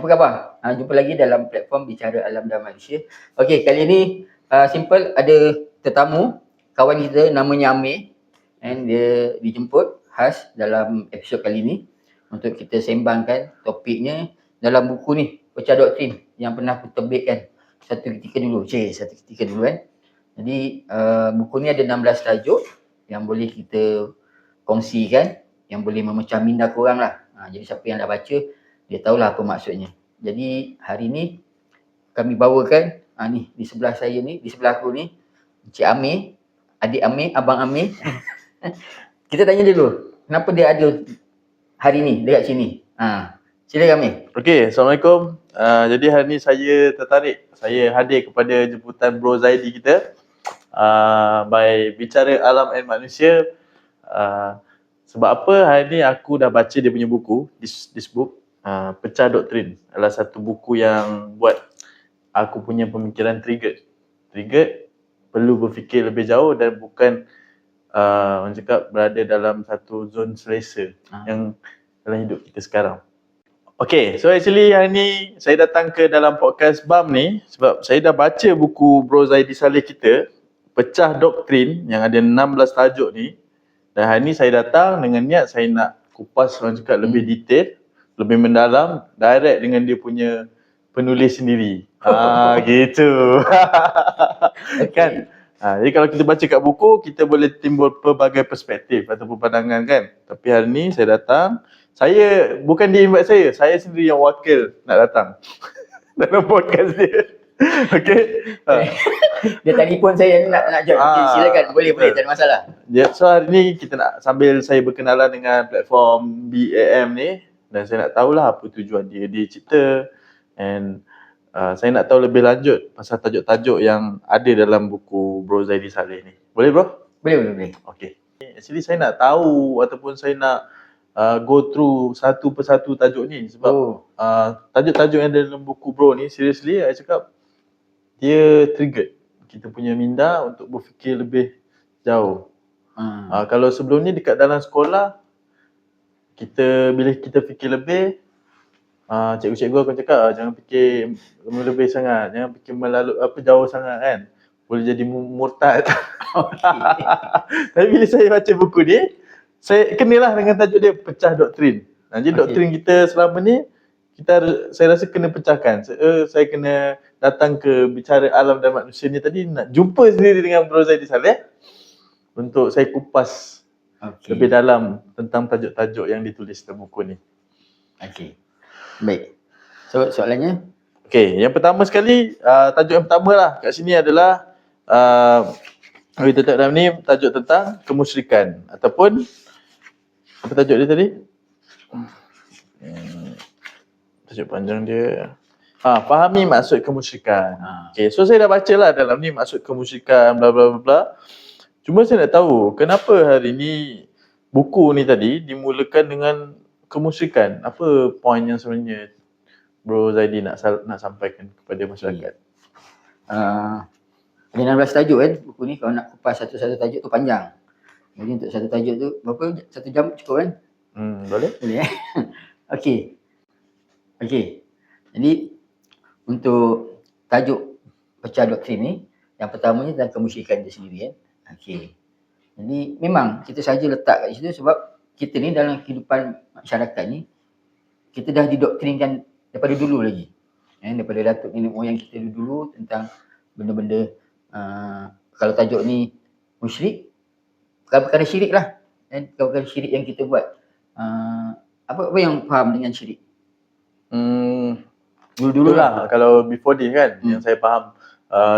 apa khabar? Jumpa lagi dalam platform Bicara Alam dan Manusia. Okey, kali ini simple, ada tetamu, kawan kita namanya Amir, and dia dijemput khas dalam episod kali ini untuk kita sembangkan topiknya dalam buku ni, Pecah Doktrin yang pernah aku terbitkan satu ketika dulu kan. Jadi buku ni ada 16 tajuk yang boleh kita kongsikan, yang boleh memecah minda korang lah. Jadi siapa yang dah baca, dia tahulah apa maksudnya. Jadi hari ni kami bawakan ni di sebelah saya ni, di sebelah aku ni, Encik Amir, adik Amir, abang Amir. Kita tanya dulu, kenapa dia ada hari ni dekat sini? Silakan Amir. Okey, Assalamualaikum. Jadi hari ni saya tertarik, saya hadir kepada jemputan Bro Zaidi kita by Bicara Alam dan Manusia. Sebab apa hari ni aku dah baca dia punya buku, this book, Pecah Doktrin, adalah satu buku yang buat aku punya pemikiran triggered, perlu berfikir lebih jauh dan bukan orang cakap berada dalam satu zon selesa yang dalam hidup kita sekarang. Okay, so actually hari ni saya datang ke dalam podcast BAM ni sebab saya dah baca buku Bro Zaidi Saleh kita, Pecah Doktrin, yang ada 16 tajuk ni. Dan hari ni saya datang dengan niat saya nak kupas orang cakap lebih detail, lebih mendalam, direct dengan dia punya penulis sendiri. Gitu. Kan? Jadi kalau kita baca kat buku, kita boleh timbul pelbagai perspektif ataupun pandangan kan. Tapi hari ni saya datang, saya bukan dia invite saya sendiri yang wakil nak datang dalam podcast dia. Okay. Dia telefon saya nak join. Okay, silakan, boleh, tak ada masalah. So hari ni kita nak sambil saya berkenalan dengan platform BAM ni, dan saya nak tahulah apa tujuan dia cipta, and saya nak tahu lebih lanjut pasal tajuk-tajuk yang ada dalam buku Bro Zaidi Saleh ni. Boleh bro? Boleh. Okay. Actually saya nak tahu ataupun saya nak go through satu persatu tajuk ni sebab tajuk-tajuk yang ada dalam buku bro ni, seriously saya cakap dia triggered kita punya minda untuk berfikir lebih jauh. Kalau sebelum ni dekat dalam sekolah, bila kita fikir lebih, cikgu-cikgu akan cakap jangan fikir lebih sangat, jangan fikir jauh sangat kan, boleh jadi murtad. Tapi bila saya baca buku ni, saya kenalah dengan tajuk dia, Pecah Doktrin. Jadi doktrin kita selama ni saya rasa kena pecahkan. Saya kena datang ke Bicara Alam dan Manusia ni tadi nak jumpa sendiri dengan Bro Zaidi Saleh untuk saya kupas lebih dalam tentang tajuk-tajuk yang ditulis dalam buku ni. Okey. Baik. So soalannya? Okey, yang pertama sekali, tajuk yang pertama lah kat sini adalah kita tak dalam ni tajuk tentang kemusyrikan ataupun apa tajuk dia tadi? Tajuk panjang dia fahami maksud kemusyrikan. Okay, so saya dah baca lah dalam ni maksud kemusyrikan bla bla bla. Cuma saya nak tahu kenapa hari ni buku ni tadi dimulakan dengan kemusyrikan. Apa poin yang sebenarnya Bro Zaidi nak sampaikan kepada masyarakat? Ada 16 tajuk kan buku ni. Kalau nak kupas satu-satu tajuk tu panjang. Jadi untuk satu tajuk tu berapa? 1 jam cukup kan? Boleh Okey. Jadi untuk tajuk Pecah Doktrin ni, yang pertamanya tentang kemusyrikan itu sendiri kan. Okey. Jadi memang kita saja letak kat situ sebab kita ni dalam kehidupan masyarakat ni, kita dah didoktrinkan daripada dulu lagi. Daripada datuk nenek moyang kita dulu tentang benda-benda, kalau tajuk ni musyrik, perkara syirik lah. Perkara syirik yang kita buat. Apa yang faham dengan syirik? Dulu lah, kalau before this kan, yang saya faham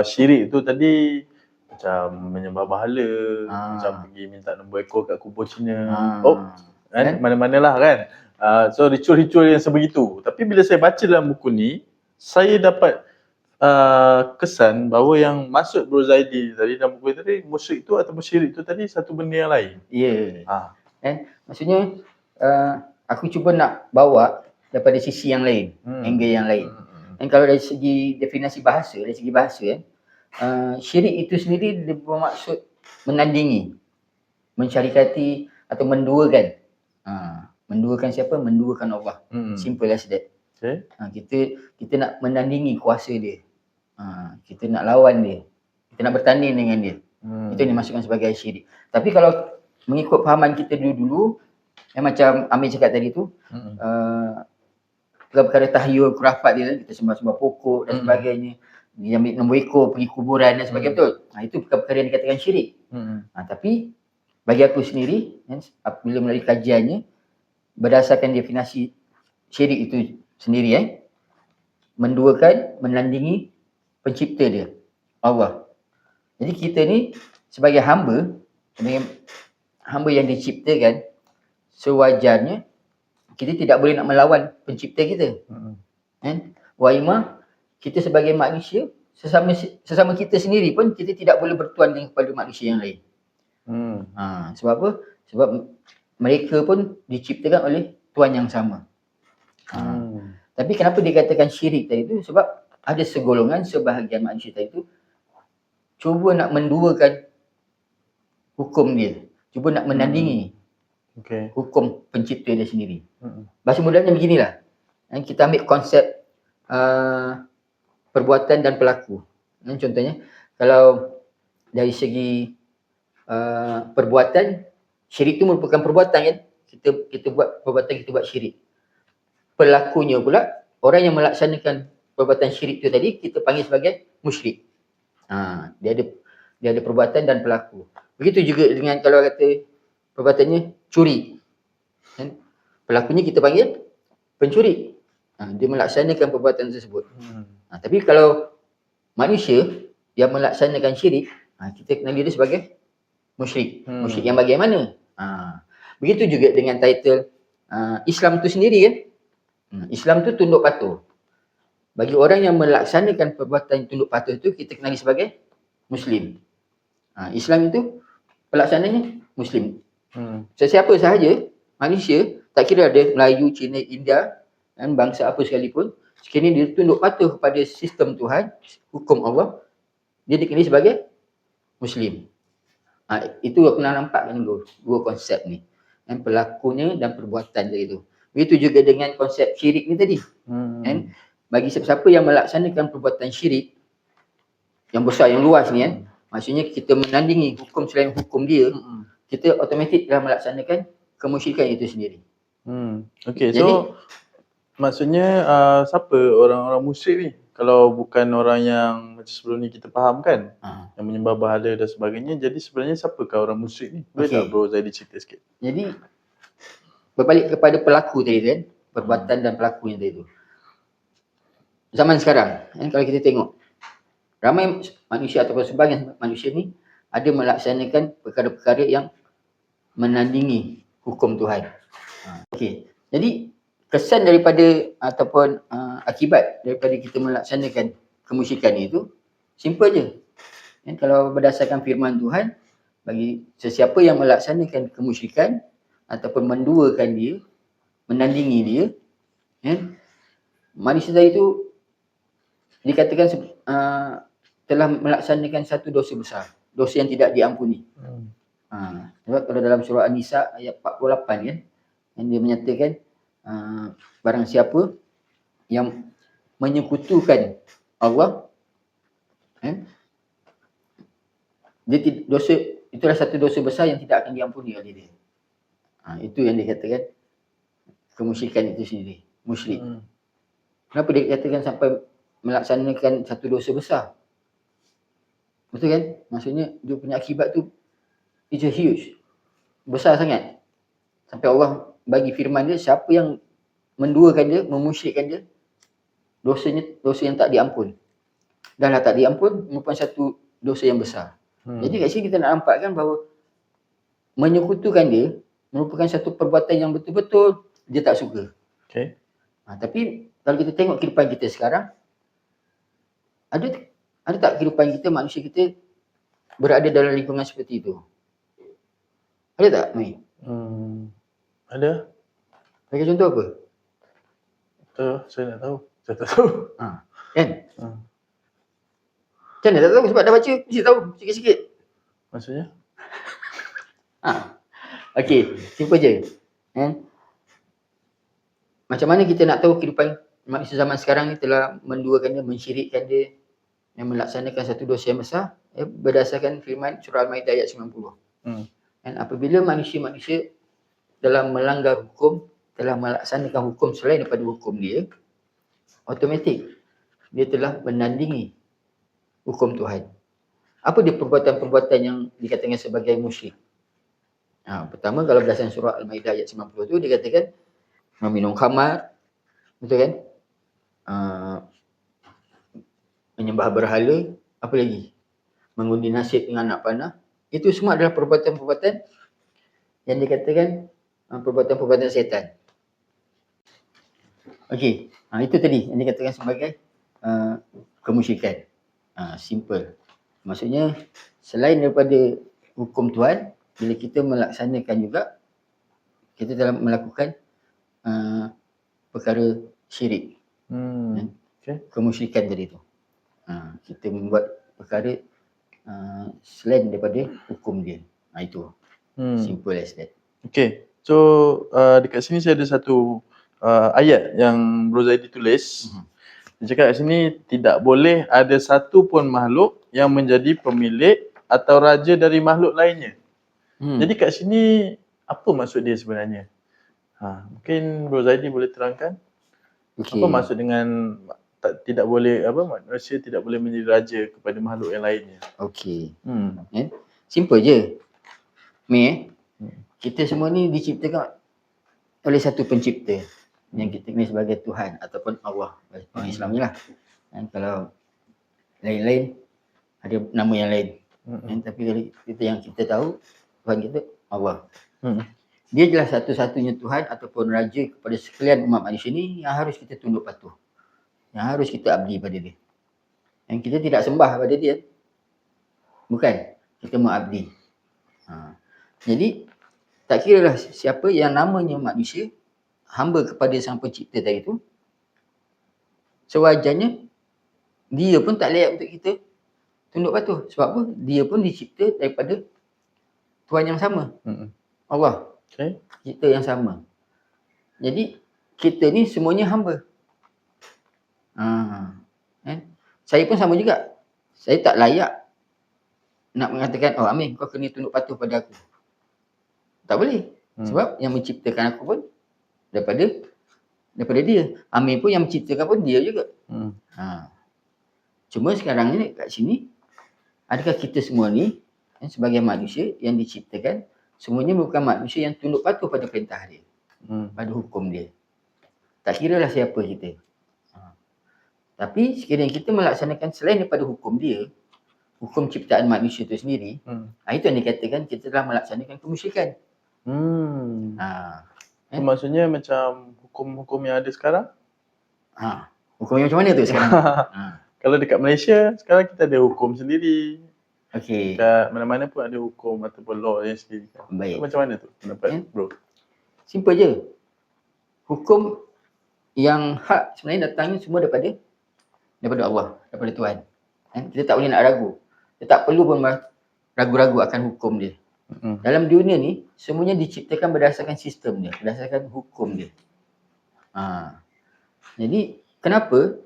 syirik tu tadi macam menyembah bahala, macam pergi minta nombor ekor kat kubur Cina, kan, mana-manalah kan. So ritual-ritual yang sebegitu. Tapi bila saya baca dalam buku ni, saya dapat kesan bahawa yang maksud Bro Zaidi tadi dalam buku tadi, musyrik tu ataupun syirik tu tadi satu benda yang lain. Ya. Maksudnya aku cuba nak bawa daripada sisi yang lain, angle yang lain. Dan kalau dari segi definisi bahasa, syirik itu sendiri dia bermaksud menandingi, mensyarikati atau menduakan. Menduakan siapa? Menduakan Allah. Simple as that. Okay. Kita nak menandingi kuasa dia. Kita nak lawan dia. Kita nak bertanding dengan dia. Itu yang dimasukkan sebagai syirik. Tapi kalau mengikut fahaman kita dulu-dulu, macam Amir cakap tadi tu, perkara tahyul, khurafat dia, kita sembah-sembah pokok dan sebagainya. Dia ambil nombor ekor, pergi kuburan dan sebagainya, betul? Itu perkara-perkara yang dikatakan syirik. Tapi bagi aku sendiri, bila melalui kajiannya, berdasarkan definisi syirik itu sendiri, menduakan, menandingi pencipta dia, Allah. Jadi kita ni sebagai hamba yang diciptakan, sewajarnya kita tidak boleh nak melawan pencipta kita. Wa ima, kita sebagai manusia, sesama kita sendiri pun kita tidak boleh bertuan dengan kepada manusia yang lain. Sebab apa? Sebab mereka pun diciptakan oleh Tuhan yang sama. Tapi kenapa dikatakan syirik tadi tu? Sebab ada segolongan, sebahagian manusia tadi tu cuba nak menduakan hukum dia, cuba nak menandingi hukum pencipta dia sendiri. Bahasa mudahnya beginilah. Kita ambil konsep perbuatan dan pelaku. Contohnya, kalau dari segi perbuatan, syirik itu merupakan perbuatan kan? Kita buat perbuatan, kita buat syirik. Pelakunya pula, orang yang melaksanakan perbuatan syirik itu tadi, kita panggil sebagai musyrik. Dia ada perbuatan dan pelaku. Begitu juga dengan kalau kata perbuatannya curi. Pelakunya kita panggil pencuri. Dia melaksanakan perbuatan tersebut. Tapi kalau manusia yang melaksanakan syirik, kita kenali dia sebagai musyrik. Musyrik yang bagaimana? Begitu juga dengan title Islam tu sendiri kan. Islam tu tunduk patuh. Bagi orang yang melaksanakan perbuatan tunduk patuh itu, kita kenali sebagai Muslim. Islam itu pelaksananya Muslim. Sesiapa sahaja, manusia, tak kira ada Melayu, Cina, India, dan bangsa apa sekalipun, sekiranya dia tunduk patuh kepada sistem Tuhan, hukum Allah, dia dikenali sebagai Muslim. Itu aku nak nampakkan dua konsep ni. Pelakunya dan perbuatan tadi tu. Begitu juga dengan konsep syirik ni tadi. Bagi siapa yang melaksanakan perbuatan syirik yang besar, yang luas ni maksudnya kita menandingi hukum selain hukum dia, kita automatik telah melaksanakan kemusyrikan itu sendiri. Okay, so maksudnya siapa orang-orang musyrik ni? Kalau bukan orang yang macam sebelum ni kita faham kan, yang menyembah berhala dan sebagainya, jadi sebenarnya siapakah orang musyrik ni? Boleh tak Bro Zaidi cerita sikit? Jadi berbalik kepada pelaku tadi kan, perbuatan dan pelaku yang tadi tu. Zaman sekarang, kalau kita tengok, ramai manusia ataupun sebahagian manusia ni ada melaksanakan perkara-perkara yang menandingi hukum Tuhan. Okey. Jadi kesan daripada ataupun akibat daripada kita melaksanakan kemusyrikan itu simple je. Kalau berdasarkan firman Tuhan, bagi sesiapa yang melaksanakan kemusyrikan ataupun menduakan dia, menandingi dia, manusia tadi itu dikatakan telah melaksanakan satu dosa besar, dosa yang tidak diampuni. Sebab kalau dalam surah An-Nisa ayat 48 kan, yang dia menyatakan barang siapa yang menyekutukan Allah, dosa itulah satu dosa besar yang tidak akan diampuni oleh dia. Itu yang dikatakan kemusyrikan itu sendiri, musyrik. Kenapa dia katakan sampai melaksanakan satu dosa besar? Betul kan? Maksudnya dia punya akibat tu it's a huge, besar sangat. Sampai Allah bagi firman dia, siapa yang menduakan dia, memusyrikkan dia, dosanya dosa yang tak diampun. Dah lah tak diampun, merupakan satu dosa yang besar. Jadi kat sini kita nak nampakkan bahawa menyekutukan dia merupakan satu perbuatan yang betul-betul dia tak suka. Tapi kalau kita tengok kehidupan kita sekarang, ada tak kehidupan kita, manusia kita berada dalam lingkungan seperti itu? Ada tak, Mai? Ada. Bagi contoh apa? Saya nak tahu. Saya tak tahu. Kan? Macam mana tak tahu? Sebab dah baca, mesti tahu sikit-sikit. Maksudnya? Okey, simple je. Macam mana kita nak tahu kehidupan manusia zaman sekarang ni telah menduakan dia, mensyirikkan dia, yang melaksanakan satu dosa yang besar, berdasarkan firman surah Al-Maidah ayat 90. Dan apabila manusia-manusia dalam melanggar hukum, telah melaksanakan hukum selain daripada hukum dia, automatik dia telah menandingi hukum Tuhan. Apa dia perbuatan-perbuatan yang dikatakan sebagai musyrik? Pertama, kalau berdasarkan surah Al-Maidah ayat 90 tu, dia katakan meminum khamar, betul kan? Menyembah berhala, apa lagi? Mengundi nasib dengan anak panah. Itu semua adalah perbuatan-perbuatan yang dikatakan perbuatan-perbuatan setan. Okey, itu tadi yang dikatakan sebagai kemusyrikan. Simple. Maksudnya selain daripada hukum Tuhan, bila kita melaksanakan juga, kita telah melakukan perkara syirik. Kemusyrikan tadi tu. Kita membuat perkara selain daripada hukum dia. Itu. Simple as that. Okay. So dekat sini saya ada satu ayat yang Bro Zaidi tulis. Dia cakap kat sini, tidak boleh ada satu pun makhluk yang menjadi pemilik atau raja dari makhluk lainnya. Jadi kat sini apa maksud dia sebenarnya? Mungkin Bro Zaidi boleh terangkan. Apa maksud dengan tidak boleh, manusia tidak boleh menjadi raja kepada makhluk yang lainnya? Simple je. Kita semua ni diciptakan oleh satu pencipta yang kita kenal sebagai Tuhan ataupun Allah. Orang Islam ni lah. Kalau lain-lain ada nama yang lain. Tapi kalau yang kita tahu, Tuhan kita Allah. Dia adalah satu-satunya Tuhan ataupun Raja kepada sekalian umat manusia ni yang harus kita tunduk patuh. Yang harus kita abdi pada dia. Yang kita tidak sembah pada dia. Bukan. Kita mengabdi. Jadi, tak kira lah siapa yang namanya manusia, hamba kepada sang pencipta tadi tu, sewajarnya dia pun tak layak untuk kita tunduk patuh. Sebab apa? Dia pun dicipta daripada Tuhan yang sama. Allah. Cipta yang sama. Jadi kita ni semuanya hamba. Saya pun sama juga. Saya tak layak nak mengatakan, Amin, kau kena tunduk patuh pada aku. Tak boleh. Sebab yang menciptakan aku pun daripada dia. Amin pun yang menciptakan pun dia juga. Cuma sekarang ni kat sini, adakah kita semua ni sebagai manusia yang diciptakan, semuanya bukan manusia yang tunduk patuh pada perintah dia, pada hukum dia. Tak kira lah siapa kita. Tapi sekiranya kita melaksanakan selain daripada hukum dia, hukum ciptaan manusia itu sendiri, itu yang dikatakan kita telah melaksanakan kemusyrikan. Maksudnya macam hukum-hukum yang ada sekarang? Hukum yang macam mana tu sekarang? Kalau dekat Malaysia, sekarang kita ada hukum sendiri. Dekat mana-mana pun ada hukum ataupun law yang sendiri. Baik. Macam mana tu pendapat Bro? Simple je. Hukum yang hak sebenarnya datangnya semua daripada Allah, daripada Tuhan. Kita tak boleh nak ragu. Kita tak perlu pun ragu-ragu akan hukum dia. Dalam dunia ni, semuanya diciptakan berdasarkan sistem dia, berdasarkan hukum dia. Jadi, kenapa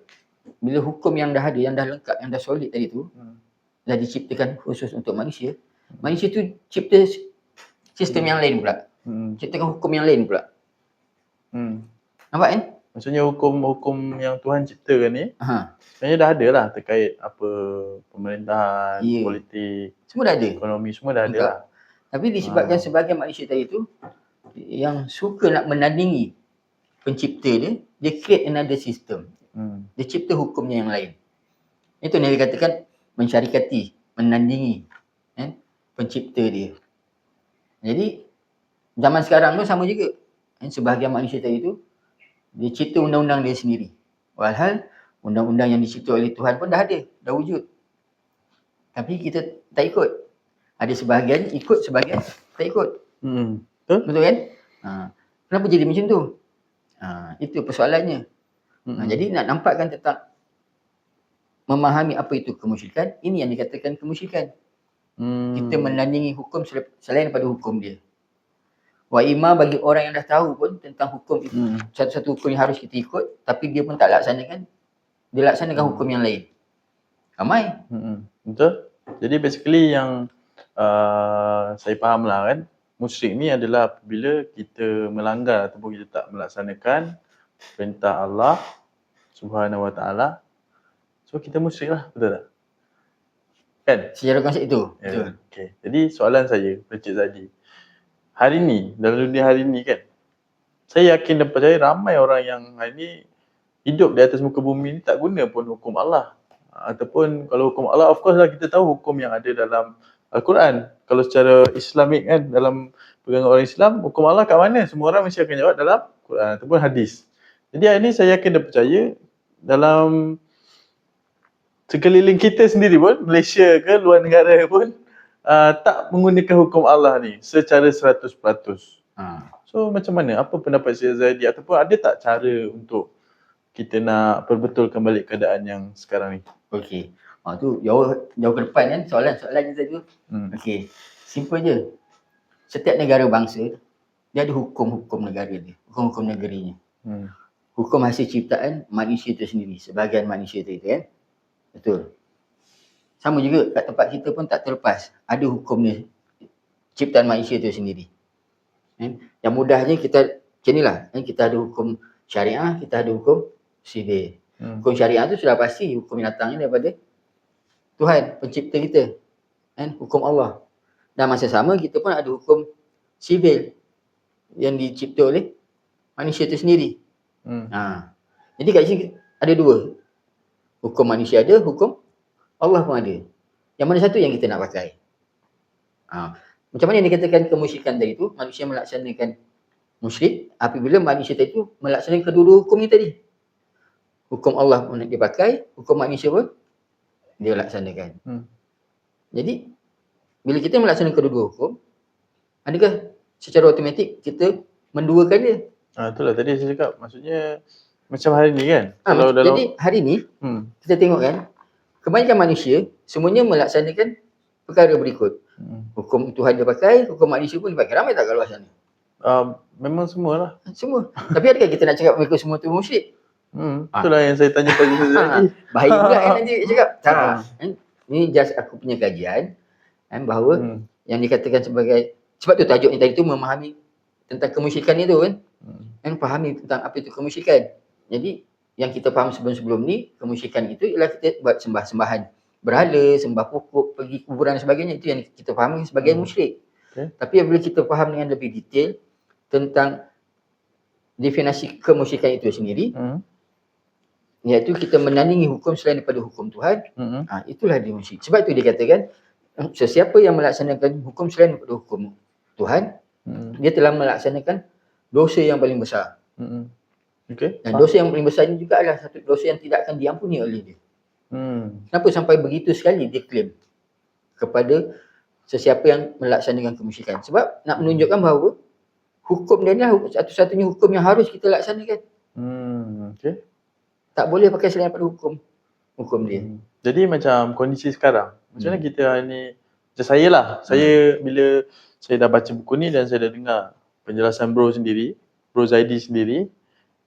bila hukum yang dah ada, yang dah lengkap, yang dah solid tadi tu, dah diciptakan khusus untuk manusia, manusia tu cipta sistem yang lain pula. Ciptakan hukum yang lain pula. Nampak kan? Maksudnya hukum-hukum yang Tuhan ciptakan ni, sebenarnya dah ada lah terkait apa pemerintahan, politik, semua dah ada. Ekonomi, semua dah ada lah. Tapi disebabkan sebagai manusia tadi tu, yang suka nak menandingi pencipta dia, dia create another system. Dia cipta hukumnya yang lain. Itu yang dikatakan mensyarikati, menandingi pencipta dia. Jadi, zaman sekarang tu sama juga. Sebahagian manusia tadi tu, dia cipta undang-undang dia sendiri. Walhal, undang-undang yang dicipta oleh Tuhan pun dah ada, dah wujud. Tapi kita tak ikut. Ada sebahagian ikut, sebahagian tak ikut. Betul kan? Kenapa jadi macam tu? Itu persoalannya. Jadi nak nampakkan tentang memahami apa itu kemusyrikan, ini yang dikatakan kemusyrikan. Kita menandingi hukum selain daripada hukum dia. Wa ima bagi orang yang dah tahu pun tentang hukum itu, satu-satu hukum yang harus kita ikut, tapi dia pun tak laksanakan, dia laksanakan hukum yang lain. Ramai. Betul. Jadi basically yang saya faham lah kan, musyrik ni adalah apabila kita melanggar ataupun kita tak melaksanakan perintah Allah Subhanahu Wa Taala, so kita musyrik lah, betul tak? Kan? Secara konsep itu. Ya. Betul. Okay. Jadi soalan saya, Encik Zadi, hari ni, dalam dunia hari ni kan, saya yakin dan percaya ramai orang yang hari ni hidup di atas muka bumi ni tak guna pun hukum Allah. Ataupun kalau hukum Allah, of course lah kita tahu hukum yang ada dalam Al-Quran. Kalau secara Islamik kan, dalam pegangan orang Islam, hukum Allah kat mana? Semua orang mesti akan jawab dalam Quran ataupun hadis. Jadi hari ni saya yakin dan percaya dalam sekeliling kita sendiri pun, Malaysia ke luar negara pun, tak menggunakan hukum Allah ni secara 100%. So macam mana? Apa pendapat Syed Zadi? Ataupun ada tak cara untuk kita nak perbetulkan balik keadaan yang sekarang ni? Okey. Tu jauh ke depan kan soalan-soalan tadi tu. Okey. Simple je. Setiap negara bangsa dia ada hukum-hukum negara dia, hukum-hukum negerinya. Hukum hasil ciptaan manusia itu sendiri, sebahagian manusia itu kan. Betul. Sama juga kat tempat kita pun tak terlepas. Ada hukumnya ciptaan manusia itu sendiri. Yang mudahnya kita macam inilah. Kita ada hukum syariah, kita ada hukum sivil. Hukum syariah tu sudah pasti hukum yang datangnya daripada Tuhan, pencipta kita. Hukum Allah. Dan masa sama kita pun ada hukum sivil yang dicipta oleh manusia itu sendiri. Jadi kat sini ada dua. Hukum manusia ada, hukum Allah pun ada. Yang mana satu yang kita nak pakai? Macam mana yang dikatakan kemusyrikan tadi tu, manusia melaksanakan musyrik apabila manusia tadi tu melaksanakan kedua-dua hukum ni tadi. Hukum Allah pun dia pakai, hukum manusia pun dia laksanakan. Jadi bila kita melaksanakan kedua-dua hukum, adakah secara automatik kita menduakan dia? Itulah tadi saya cakap, maksudnya macam hari ni kan. Kalau dalam, jadi hari ni kita tengok kan, kebanyakan manusia semuanya melaksanakan perkara berikut. Hukum Tuhan dia pakai, hukum manusia pun dia pakai. Ramai tak kat luar sana? Memang semualah. Semua. Tapi adakah kita nak cakap mereka semua tu musyrik? Itulah yang saya tanya pada saya tadi. Bahaya pula yang nanti cakap. Tak. Ini just aku punya kajian bahawa yang dikatakan sebagai, sebab tu tajuk ni tadi tu memahami tentang kemusyrikan itu kan. Fahami tentang apa itu kemusyrikan. Jadi yang kita faham sebelum-sebelum ni, kemusyrikan itu ialah kita buat sembah-sembahan berhala, sembah pokok, pergi kuburan dan sebagainya. Itu yang kita fahami sebagai musyrik. Tapi apabila kita faham dengan lebih detail tentang definisi kemusyrikan itu sendiri, iaitu kita menandingi hukum selain daripada hukum Tuhan, itulah dia musyrik. Sebab itu dikatakan sesiapa yang melaksanakan hukum selain daripada hukum Tuhan, dia telah melaksanakan dosa yang paling besar. Dan dosa yang paling besar ini juga adalah satu dosa yang tidak akan diampuni oleh dia. Kenapa sampai begitu sekali dia claim kepada sesiapa yang melaksanakan kemusyrikan? Sebab nak menunjukkan bahawa hukum dia adalah satu-satunya hukum yang harus kita laksanakan. Tak boleh pakai selain daripada hukum dia. Jadi macam kondisi sekarang, macam mana kita ni, macam saya lah, saya bila saya dah baca buku ni dan saya dah dengar penjelasan bro sendiri, Bro Zaidi sendiri,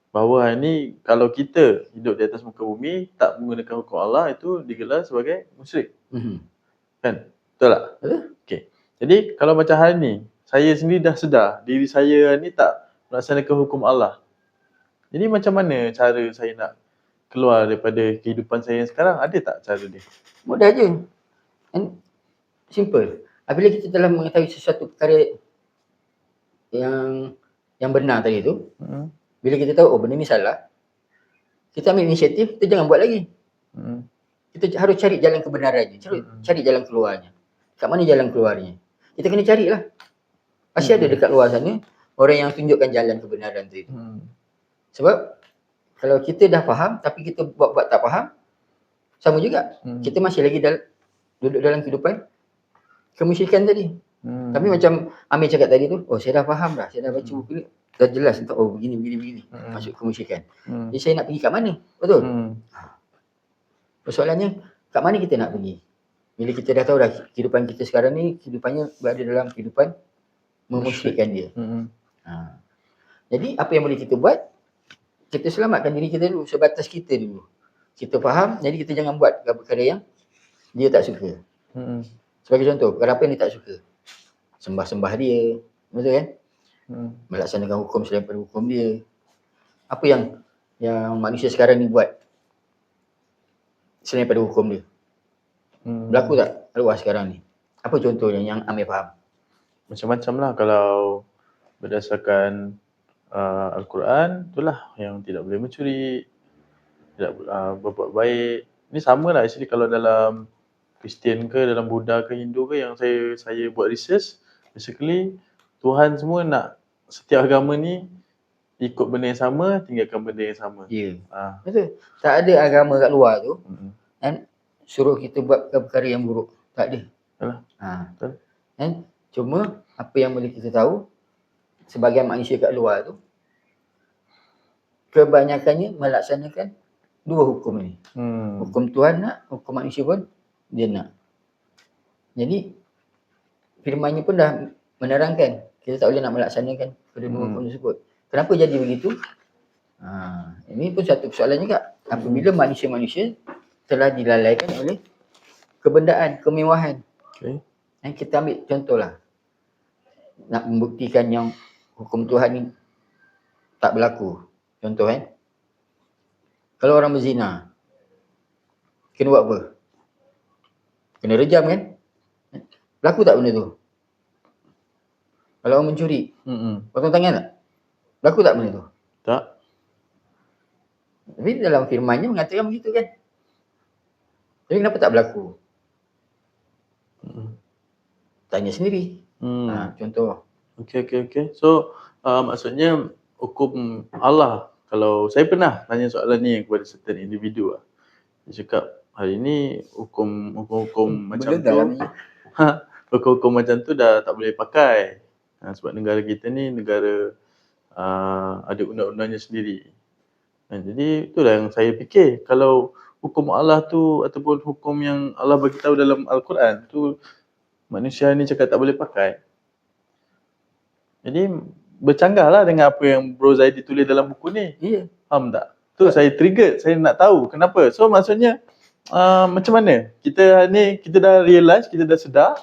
bahawa hari ni kalau kita hidup di atas muka bumi tak menggunakan hukum Allah, itu digelar sebagai musyrik. Kan? Betul tak? Okay. Jadi kalau macam hari ni, saya sendiri dah sedar diri saya ni tak melaksanakan hukum Allah. Jadi macam mana cara saya nak keluar daripada kehidupan saya yang sekarang? Ada tak cara dia? Mudah je. Simple. Apabila kita telah mengetahui sesuatu perkara yang benar tadi tu, bila kita tahu benda ni salah, kita ambil inisiatif, kita jangan buat lagi. Kita harus cari jalan kebenarannya, cari jalan keluarnya. Kat mana jalan keluarnya? Kita kena carilah. Pasti ada dekat luar sana orang yang tunjukkan jalan kebenaran tu. Sebab kalau kita dah faham tapi kita buat-buat tak faham, sama juga. Kita masih lagi duduk dalam kehidupan kemusyrikan tadi. Tapi macam Amir cakap tadi tu, saya dah faham dah, saya dah baca buku ni, dah jelas tentang begini masuk kemusyrikan. Jadi saya nak pergi kat mana? Betul? Persoalannya, kat mana kita nak pergi? Bila kita dah tahu dah kehidupan kita sekarang ni, kehidupannya berada dalam kehidupan memusyrikkan dia. Jadi apa yang boleh kita buat, kita selamatkan diri kita dulu, sebatas kita dulu. Kita faham, jadi kita jangan buat perkara yang dia tak suka. Sebagai contoh, perkara apa yang dia tak suka? Sembah-sembah dia, betul kan? Melaksanakan hukum selain pada hukum dia. Apa yang manusia sekarang ni buat selain pada hukum dia? Berlaku tak luar sekarang ni? Apa contohnya yang Amir faham? Macam-macam lah. Kalau berdasarkan Al-Quran, itulah yang tidak boleh mencuri, tidak berbuat baik. Ini sama lah actually kalau dalam Kristian ke, dalam Buddha ke, Hindu ke, yang saya buat research, basically Tuhan semua nak setiap agama ni ikut benda yang sama, tinggalkan benda yang sama. Ya, betul. Tak ada agama kat luar tu kan suruh kita buat perkara yang buruk. Tak ada. Yalah. Betul. Kan? Cuma apa yang boleh kita tahu, sebagian manusia kat luar tu kebanyakannya melaksanakan dua hukum ni. Hukum Tuhan nak, hukum manusia pun dia nak. Jadi firmannya pun dah menerangkan kita tak boleh nak melaksanakan kedua hukum tersebut. Kenapa jadi begitu? Ini pun satu persoalan juga. Apabila manusia-manusia telah dilalaikan oleh kebendaan, kemewahan. Dan kita ambil contohlah. Nak membuktikan yang hukum Tuhan ni tak berlaku. Contoh kalau orang berzina, kena buat apa? Kena rejam kan? Berlaku tak benda tu? Kalau orang mencuri, potong tangan tak? Berlaku tak benda tu? Tak. Tapi dalam firmannya mengatakan begitu kan? Jadi kenapa tak berlaku? Tanya sendiri. Contoh. Okay. So, maksudnya hukum Allah, kalau saya pernah tanya soalan ni kepada certain individu lah. Dia cakap, hari ni hukum-hukum macam tu, hukum-hukum macam tu dah tak boleh pakai. Sebab negara kita ni negara ada undang-undangnya sendiri. Jadi itulah yang saya fikir, kalau hukum Allah tu ataupun hukum yang Allah bagi tahu dalam Al-Quran tu manusia ni cakap tak boleh pakai. Jadi bercanggah lah dengan apa yang Bro Zaidi tulis dalam buku ni. Ya. Faham tak? Tu saya triggered, saya nak tahu kenapa. So maksudnya macam mana? Kita dah realise, kita dah sedar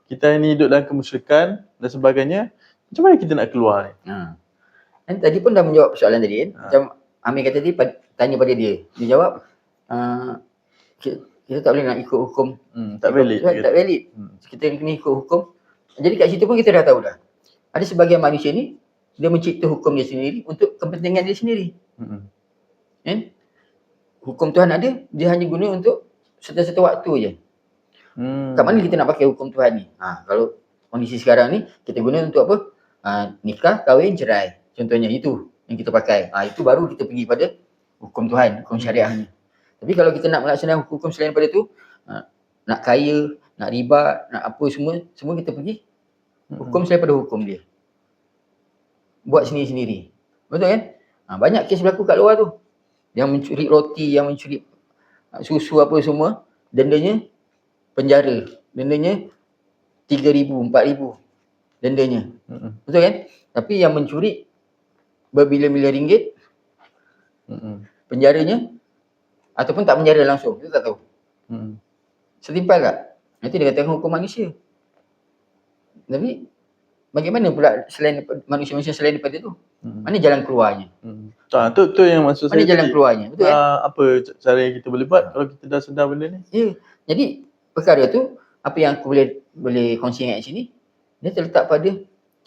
kita ni hidup dalam kemusyrikan dan sebagainya. Macam mana kita nak keluar ni? Dan tadi pun dah menjawab soalan tadi kan. Macam Amir kata tadi, tanya pada dia. Dia jawab, kita tak boleh nak ikut hukum. Tak valid. Tak valid. Kita kena ikut hukum. Jadi kat situ pun kita dah tahu dah. Ada sebahagian manusia ni, dia mencipta hukum dia sendiri untuk kepentingan dia sendiri. Kan? Hukum Tuhan ada, dia hanya guna untuk satu-satu waktu je. Kat mana kita nak pakai hukum Tuhan ni? Kalau kondisi sekarang ni, kita guna untuk apa? Nikah, kahwin, cerai. Contohnya itu yang kita pakai. Itu baru kita pergi pada hukum Tuhan, hukum syariahnya. Tapi kalau kita nak melaksanakan hukum selain daripada tu, nak kaya, nak riba, nak apa semua kita pergi hukum selain daripada hukum dia. Buat sendiri-sendiri. Betul kan? Banyak kes berlaku kat luar tu. Yang mencuri roti, yang mencuri susu apa semua, dendanya penjara. Dendanya 3,000, 4,000 dendanya. Betul kan? Tapi yang mencuri berbilion-bilion ringgit, penjaranya ataupun tak penjara langsung, kita tak tahu. Setimpal tak? Nanti dia katakan hukum manusia. Tapi bagaimana pula selain manusia-manusia selain daripada tu? Mana jalan keluarnya? Tu yang maksud Mana saya jalan tadi. keluarnya? Betul kan? Apa cara yang kita boleh buat kalau kita dah sedar benda ni? Ya. Jadi perkara tu, apa yang aku boleh kongsikan kat sini, dia terletak pada,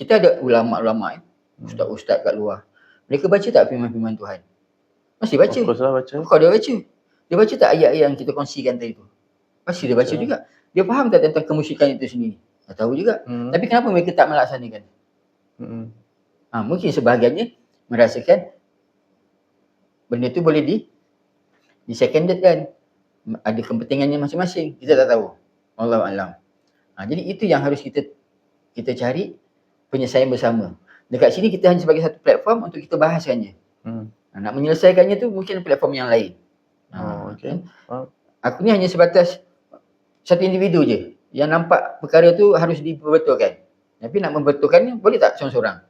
kita ada ulama'-ulama' ustaz-ustaz kat luar. Mereka baca tak firman-firman Tuhan? Masih baca. Of course lah baca. Kau dia baca. Dia baca tak ayat-ayat yang kita kongsikan tadi tu? Pasti dia baca juga. Dia faham tak tentang kemusyrikan itu sendiri? Tak tahu juga. Tapi kenapa mereka tak melaksanakan? Mungkin sebahagiannya merasakan benda tu boleh di-secondedkan. Ada kepentingannya masing-masing. Kita tak tahu. Wallahu a'lam. Jadi itu yang harus kita cari penyelesaian bersama. Dekat sini kita hanya sebagai satu platform untuk kita bahaskannya. Nak menyelesaikannya tu mungkin platform yang lain. Okay. Aku ni hanya sebatas satu individu je yang nampak perkara tu harus diperbetulkan. Tapi nak membetulkannya boleh tak seorang-seorang?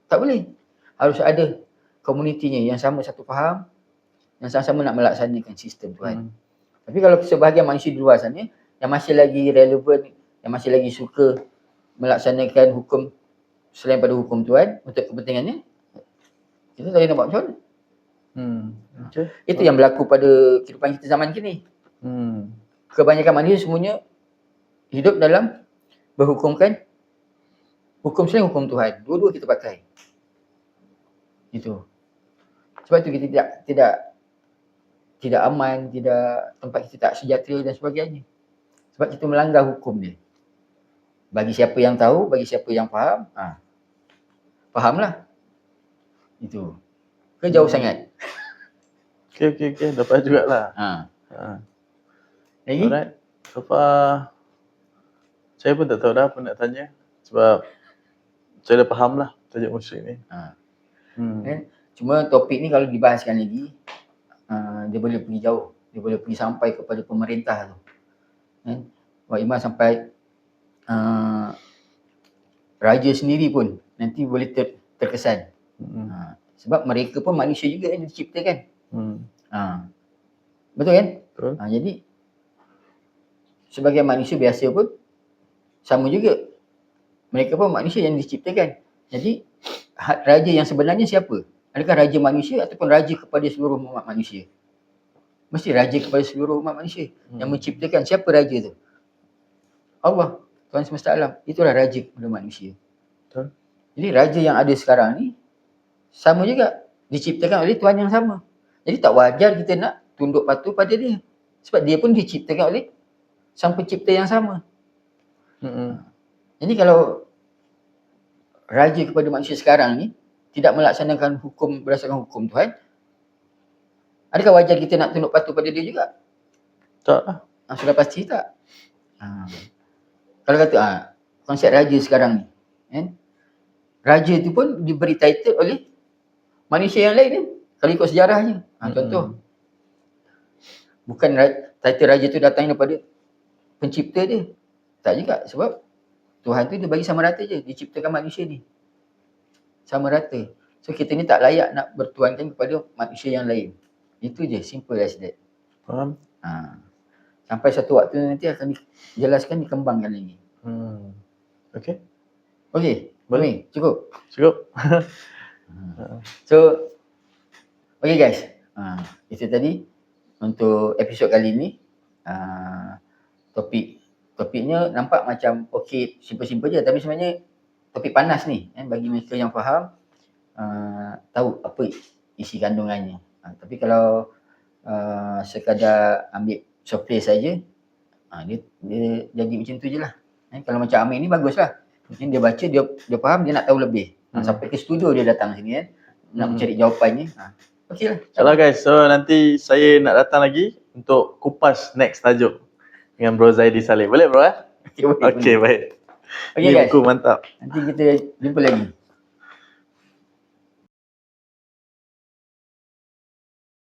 Tak boleh. Harus ada komunitinya yang sama satu faham, yang sama-sama nak melaksanakan sistem Tuhan. Tapi kalau sebahagian manusia di luar sana yang masih lagi relevan, yang masih lagi suka melaksanakan hukum selain pada hukum Tuhan untuk kepentingannya, kita tak boleh nak buat macam mana. Okay. Itu yang berlaku pada kehidupan kita zaman kini. Kebanyakan manusia semuanya hidup dalam berhukumkan hukum selain hukum Tuhan. Dua-dua kita pakai. Itu. Sebab itu kita tidak aman, tempat kita tak sejahtera dan sebagainya. Sebab kita melanggar hukum dia. Bagi siapa yang tahu, bagi siapa yang faham, fahamlah. Itu. Ke jauh sangat. Okay. Dapat jugalah. Lagi? Alright. So far, saya pun tak tahu dah apa nak tanya. Sebab saya dah faham lah tajuk musyrik ni. Cuma topik ni kalau dibahaskan lagi, dia boleh pergi jauh. Dia boleh pergi sampai kepada pemerintah tu. Wak Iman sampai raja sendiri pun nanti boleh terkesan. Sebab mereka pun manusia juga yang diciptakan. Betul kan? Betul. Jadi sebagai manusia biasa pun sama juga. Mereka pun manusia yang diciptakan. Jadi raja yang sebenarnya siapa? Adakah raja manusia ataupun raja kepada seluruh umat manusia? Mesti raja kepada seluruh umat manusia. Yang menciptakan, siapa raja tu? Allah, Tuhan semesta alam. Itulah raja kepada manusia. Betul. Jadi raja yang ada sekarang ni sama juga, diciptakan oleh Tuhan yang sama. Jadi tak wajar kita nak tunduk patuh pada dia. Sebab dia pun diciptakan oleh sang pencipta yang sama. Jadi kalau raja kepada manusia sekarang ni tidak melaksanakan hukum berdasarkan hukum Tuhan, adakah wajar kita nak tunduk patuh pada dia juga? Tak lah. Sudah pasti tak. Kalau kata konsep raja sekarang ni, kan? Raja tu pun diberi title oleh manusia yang lain kan? Kalau ikut sejarahnya. Contoh. Bukan title raja tu datang daripada pencipta dia. Tak juga. Sebab Tuhan tu dia bagi sama rata je. Diciptakan manusia ni sama rata. So kita ni tak layak nak bertuankan kepada manusia yang lain. Itu je. Simple as that. Faham? Sampai satu waktu nanti akan dijelaskan, dikembangkan lagi. Okay. Okay. Boleh. Cukup? Cukup. So, okay guys. Itu tadi untuk episod kali ni. Topiknya nampak macam okey, simple-simple je. Tapi sebenarnya topik panas ni. Bagi mereka yang faham, tahu apa isi kandungannya. Tapi kalau sekadar ambil surface saja, dia jadi macam tu je lah. Kalau macam Amir ni baguslah. Dia baca, dia faham, dia nak tahu lebih. Sampai ke studio dia datang sini kan. Nak mencari jawapannya. Okey lah. InsyaAllah guys, so nanti saya nak datang lagi untuk kupas next tajuk dengan Bro Zaidi Saleh. Boleh bro? Okey, Okay, baik. Okey Ini guys. buku mantap. Nanti kita jumpa lagi.